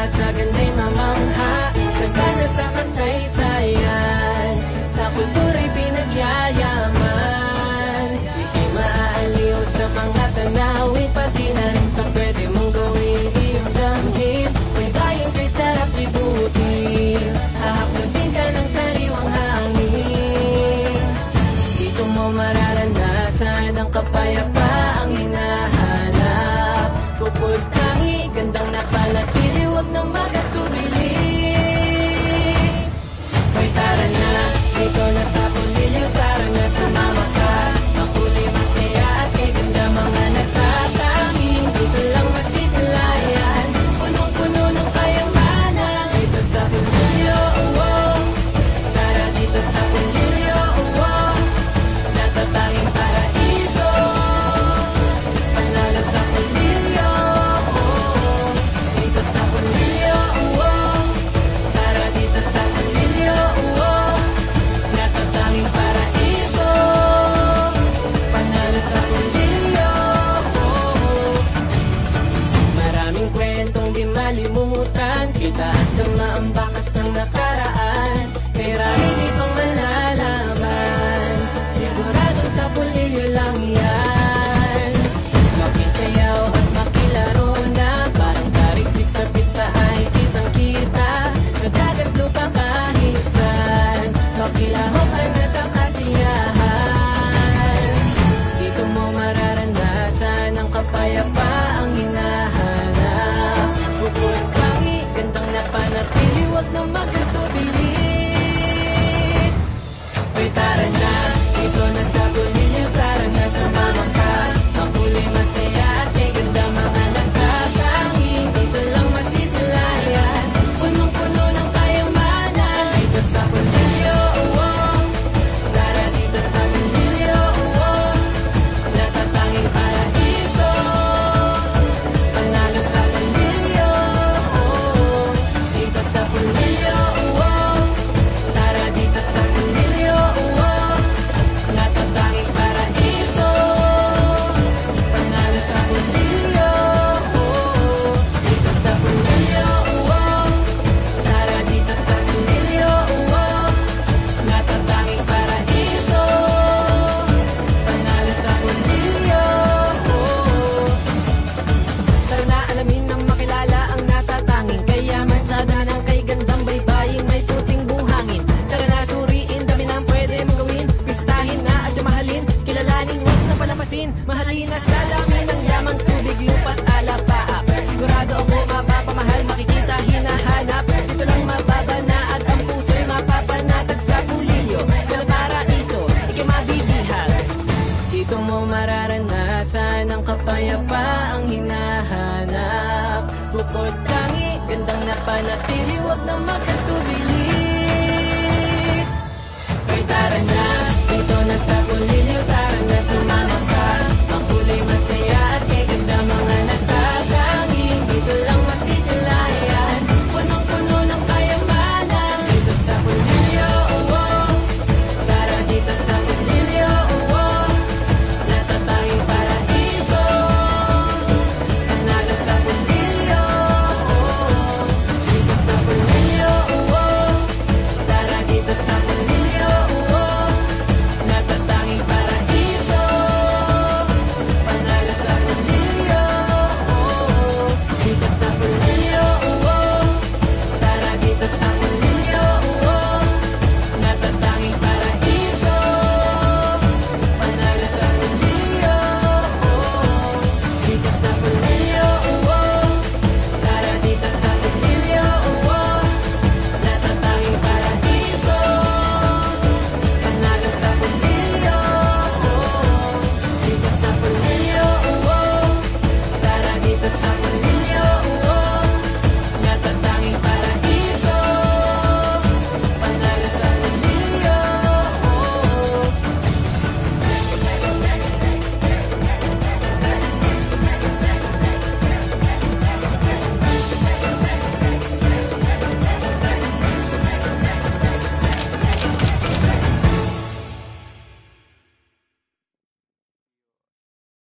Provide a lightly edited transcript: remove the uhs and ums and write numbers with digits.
sa ganda'y mamangha, sagana sa kasaysayan, sa kultura'y pinagyayaman. Di maaaliw sa mga tanawin, pati na rin sa pwede mong gawin iyong damhin. May bayan kay sarap ibutin, hahaplasin ka ng sariwang hangin. Dito mo mararanasan ang kapayapaang hinahanap. Bukod tangi, gandang napanatili, huwag nang magatubili. Hoy tara na, dito na sa Pulilio, tara na sumama ka. Makulay, masaya at kay ganda mga nagtatanging. Dito lang masisilayan, punong-puno ng kayamanan. Dito sa Pulilio, tara dito sa Pulilio, natatanging paraiso. Panalo sa Pulilio, dito sa Pulilio, tara dito sa Pulilio, natatanging paraiso. Panalo sa Pulilio. Maraming kwentong di malimutan, kita at tama ang bakas ng nakaraan. Pero dito malalaman, siguradong sa Pulilio lang yan. Makisayaw at makilaro na, parang kariktik sa pista ay kitang-kita. Sa dagat lupa kahit saan, makilahok ka na sa kasiyahan. Dito mo mararanasan ang kapayapaang hinahanap. Bukod tangi, gandang napanatili, huwag na magatubili. Hoy tara na, dito na sa Pulilio, tara na sumama ka. Makulay, masaya at may ganda mga nagtatanging. Dito lang masisilayan, punong-puno ng kayamanan. Dito sa Pulilio, tara dito sa Pulilio, natatanging paraiso. Panalo sa Pulilio, dito sa Pulilio, tara dito sa Pulilio, natatanging paraiso. Panalo sa Pulilio, dito sa Pulilio, tara dito sa Pulilio, natatanging paraiso. Panalo sa Pulilio. Tara na alamin nang makilala ang natatanging kayaman sa dami ng kay gandang baybaying may puting buhangin. Tara na suriin, dami ng pwede mong gawin. Pistahin na at mahalin, kilalanin, huwag na palamasin. Mahalin na sa dami ng yaman, tubig, lupa't alapaap. Sigurado ako mapapamahal, makikita hinahanap. Dito lang mababanaag ang puso'y mapapanatag sa Pulilio. Walang paraiso, ika'y mabibihag. Dito mo mararanasan ang kapayapaang hinahanap. Bukod tangi, gandang napanatili, huwag na magkatubili.